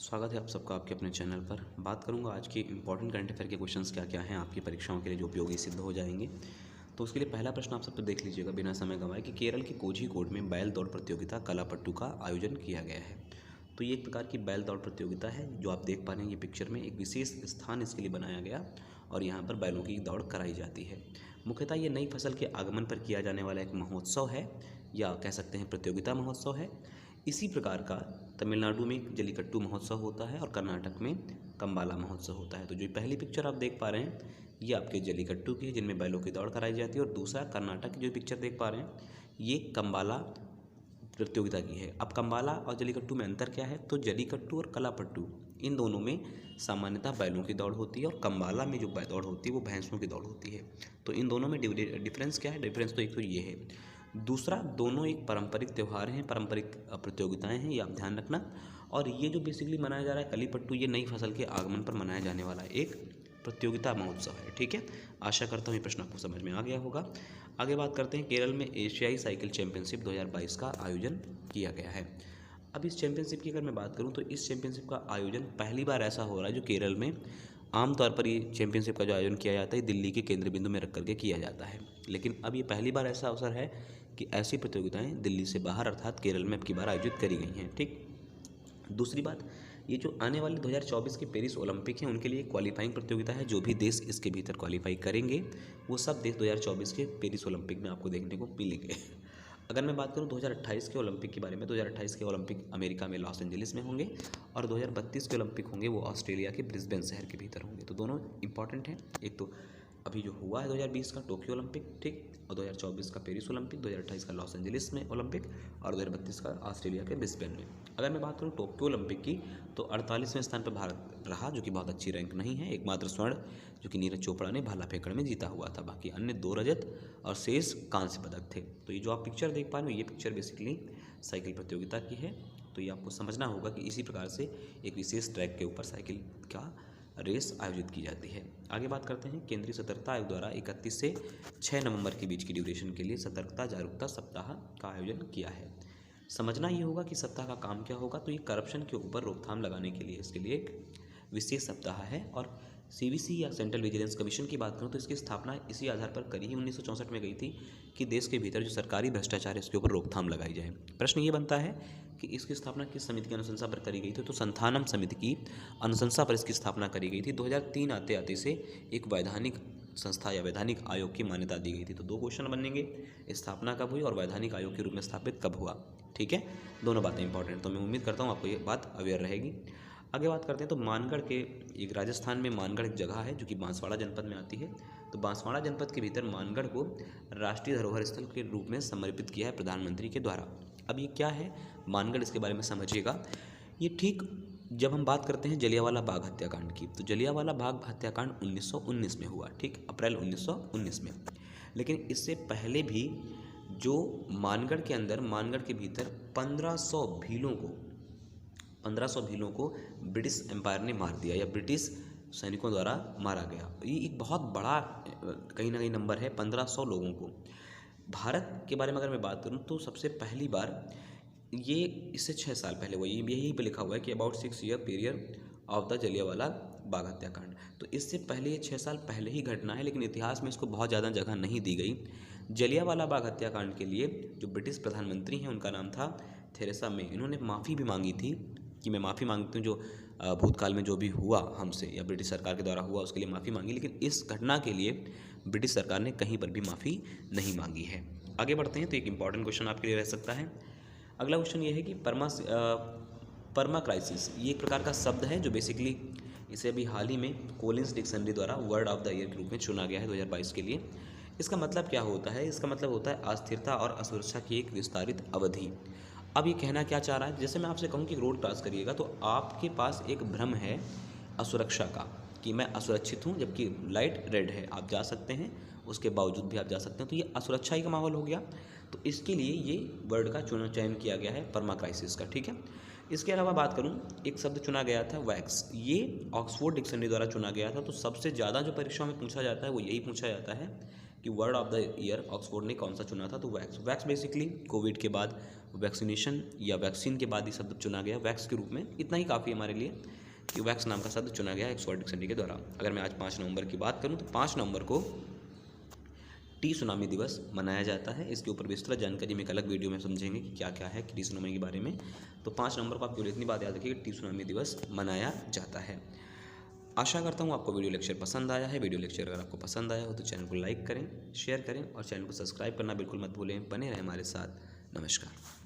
स्वागत है आप सबका आपके अपने चैनल पर। बात करूंगा आज के इंपॉर्टेंट करंट अफेयर के क्वेश्चंस क्या क्या हैं आपकी परीक्षाओं के लिए जो उपयोगी सिद्ध हो जाएंगे। तो उसके लिए पहला प्रश्न आप सब तो देख लीजिएगा बिना समय गंवाए कि केरल के कोझीकोड में बैल दौड़ प्रतियोगिता कलापट्टू का आयोजन किया गया है। तो ये एक प्रकार की बैल दौड़ प्रतियोगिता है जो आप देख पा रहे हैं। ये पिक्चर में एक विशेष स्थान इसके लिए बनाया गया और यहाँ पर बैलों की दौड़ कराई जाती है। मुख्यतः ये नई फसल के आगमन पर किया जाने वाला एक महोत्सव है या कह सकते हैं प्रतियोगिता महोत्सव है। इसी प्रकार का तमिलनाडु में जल्लीकट्टू महोत्सव होता है और कर्नाटक में कंबाला महोत्सव होता है। तो जो पहली पिक्चर आप देख पा रहे हैं ये आपके जल्लीकट्टू की है जिनमें बैलों की दौड़ कराई जाती है, और दूसरा कर्नाटक की जो पिक्चर देख पा रहे हैं ये कंबाला प्रतियोगिता की है। अब कंबाला और जल्लीकट्टू में अंतर क्या है? तो जल्लीकट्टू और कलापट्टू इन दोनों में सामान्यतः बैलों की दौड़ होती है और कंबाला में जो दौड़ होती है वो भैंसों की दौड़ होती है। तो इन दोनों में डिफरेंस क्या है? डिफरेंस तो एक तो ये है। दूसरा, दोनों एक पारंपरिक त्यौहार हैं, पारंपरिक प्रतियोगिताएं हैं, ये आप ध्यान रखना। और ये जो बेसिकली मनाया जा रहा है कलीपट्टू, ये नई फसल के आगमन पर मनाया जाने वाला एक प्रतियोगिता महोत्सव है। ठीक है, आशा करता हूँ ये प्रश्न आपको समझ में आ गया होगा। आगे बात करते हैं, केरल में एशियाई साइकिल चैंपियनशिप 2022 का आयोजन किया गया है। अब इस चैंपियनशिप की अगर मैं बात करूं तो इस चैंपियनशिप का आयोजन पहली बार ऐसा हो रहा है जो केरल में आमतौर पर ये चैंपियनशिप का जो आयोजन किया जाता है दिल्ली के केंद्र बिंदु में रख करके किया जाता है, लेकिन अब ये पहली बार ऐसा अवसर है कि ऐसी प्रतियोगिताएं दिल्ली से बाहर अर्थात केरल में अब की बार आयोजित करी गई हैं। ठीक, दूसरी बात, ये जो आने वाले 2024 के पेरिस ओलंपिक हैं उनके लिए क्वालिफाइंग प्रतियोगिता है। जो भी देश इसके भीतर क्वालिफाई करेंगे वो सब देश 2024 के पेरिस ओलंपिक में आपको देखने को मिलेंगे। अगर मैं बात करूं 2028 के ओलंपिक के बारे में, 2028 के ओलंपिक अमेरिका में लॉस एंजलिस में होंगे और 2032 के ओलंपिक होंगे वो ऑस्ट्रेलिया के ब्रिस्बेन शहर के भीतर होंगे। तो दोनों इंपॉर्टेंट हैं। एक तो अभी जो हुआ है 2020 का टोक्यो ओलंपिक, ठीक, और 2024 का पेरिस ओलंपिक, 2028 का लॉस एंजलिस में ओलंपिक और 2032 का ऑस्ट्रेलिया के ब्रिस्बेन में। अगर मैं बात करूँ टोक्यो ओलंपिक की तो 48वें स्थान पर भारत रहा, जो कि बहुत अच्छी रैंक नहीं है। एकमात्र स्वर्ण जो कि नीरज चोपड़ा ने भाला फेंकड़ में जीता हुआ था, बाकी अन्य 2 रजत और शेष कांस्य पदक थे। तो ये जो आप पिक्चर देख पा रहे हो ये पिक्चर बेसिकली साइकिल प्रतियोगिता की है। तो ये आपको समझना होगा कि इसी प्रकार से एक विशेष ट्रैक के ऊपर साइकिल का रेस आयोजित की जाती है। आगे बात करते हैं, केंद्रीय सतर्कता आयोग द्वारा 31 से 6 नवंबर के बीच की ड्यूरेशन के लिए सतर्कता जागरूकता सप्ताह का आयोजन किया है। समझना ये होगा कि सप्ताह का काम क्या होगा। तो ये करप्शन के ऊपर रोकथाम लगाने के लिए इसके लिए एक विशेष सप्ताह है। और सीवीसी या सेंट्रल विजिलेंस कमीशन की बात करूँ तो इसकी स्थापना इसी आधार पर करी ही 1964 में गई थी कि देश के भीतर जो सरकारी भ्रष्टाचार है इसके ऊपर रोकथाम लगाई जाए। प्रश्न ये बनता है कि इसकी स्थापना किस समिति की अनुशंसा पर करी गई थी? तो संथानम समिति की अनुशंसा पर इसकी स्थापना करी गई थी। 2003 आते आते से एक वैधानिक संस्था या वैधानिक आयोग की मान्यता दी गई थी। तो 2 क्वेश्चन बनेंगे, स्थापना कब हुई और वैधानिक आयोग के रूप में स्थापित कब हुआ। ठीक है, दोनों बातें इंपॉर्टेंट। तो मैं उम्मीद करता हूँ आपको ये बात अवेयर रहेगी। आगे बात करते हैं तो मानगढ़ के एक राजस्थान में मानगढ़ एक जगह है जो कि बांसवाड़ा जनपद में आती है। तो बांसवाड़ा जनपद के भीतर मानगढ़ को राष्ट्रीय धरोहर स्थल के रूप में समर्पित किया है प्रधानमंत्री के द्वारा। अब ये क्या है मानगढ़, इसके बारे में समझिएगा। ये ठीक जब हम बात करते हैं जलियांवाला बाग हत्याकांड की, तो जलियांवाला बाग हत्याकांड 1919 में हुआ, ठीक, अप्रैल 1919 में। लेकिन इससे पहले भी जो मानगढ़ के अंदर, मानगढ़ के भीतर 1500 भीलों को ब्रिटिश एम्पायर ने मार दिया या ब्रिटिश सैनिकों द्वारा मारा गया। ये एक बहुत बड़ा कहीं ना कहीं नंबर है, 1500 लोगों को। भारत के बारे में अगर मैं बात करूं तो सबसे पहली बार ये इससे 6 साल पहले हुआ। ये यहीं पे लिखा हुआ है कि about 6 year period of the Jallianwala Bagh हत्याकांड। तो इससे पहले ये 6 साल पहले ही घटना है, लेकिन इतिहास में इसको बहुत ज़्यादा जगह नहीं दी गई। जलियांवाला बाग हत्याकांड के लिए जो ब्रिटिश प्रधानमंत्री हैं उनका नाम था थेरेसा मे। इन्होंने माफ़ी भी मांगी थी कि मैं माफ़ी मांगती हूँ जो भूतकाल में जो भी हुआ हमसे या ब्रिटिश सरकार के द्वारा हुआ उसके लिए माफ़ी मांगी, लेकिन इस घटना के लिए ब्रिटिश सरकार ने कहीं पर भी माफ़ी नहीं मांगी है। आगे बढ़ते हैं तो एक इंपॉर्टेंट क्वेश्चन आपके लिए रह सकता है। अगला क्वेश्चन ये है कि परमा क्राइसिस, ये एक प्रकार का शब्द है जो बेसिकली इसे अभी हाल ही में कोलिंस डिक्शनरी द्वारा वर्ड ऑफ द ईयर के रूप में चुना गया है 2022 के लिए। इसका मतलब क्या होता है? इसका मतलब होता है अस्थिरता और असुरक्षा की एक विस्तारित अवधि। अब ये कहना क्या चाह रहा है? जैसे मैं आपसे कहूँ कि रोड क्रॉस करिएगा तो आपके पास एक भ्रम है असुरक्षा का कि मैं असुरक्षित हूँ, जबकि लाइट रेड है, आप जा सकते हैं, उसके बावजूद भी आप जा सकते हैं। तो ये असुरक्षा ही का माहौल हो गया। तो इसके लिए ये वर्ड का चयन किया गया है परमा क्राइसिस का। ठीक है, इसके अलावा बात करूँ, एक शब्द चुना गया था वैक्स, ये ऑक्सफोर्ड डिक्शनरी द्वारा चुना गया था। तो सबसे ज़्यादा जो परीक्षाओं में पूछा जाता है वो यही पूछा जाता है कि word of the year Oxford ने कौन सा चुना था। तो वैक्स बेसिकली कोविड के बाद वैक्सीनेशन या वैक्सीन के बाद ये शब्द चुना गया वैक्स के रूप में। इतना ही काफ़ी हमारे लिए कि वैक्स नाम का शब्द चुना गया ऑक्सफोर्ड डिक्शनरी के द्वारा। अगर मैं आज 5 नवंबर की बात करूँ तो 5 नवंबर को टी सुनामी दिवस मनाया जाता है। इसके ऊपर विस्तृत जानकारी में एक अलग वीडियो में समझेंगे कि क्या क्या है टी सुनामी के बारे में। तो 5 नवंबर को आप केवल इतनी बात याद रखिए कि टी सुनामी दिवस मनाया जाता है। आशा करता हूँ आपको वीडियो लेक्चर पसंद आया है। वीडियो लेक्चर अगर आपको पसंद आया हो तो चैनल को लाइक करें, शेयर करें और चैनल को सब्सक्राइब करना बिल्कुल मत भूलें। बने रहें हमारे साथ। नमस्कार।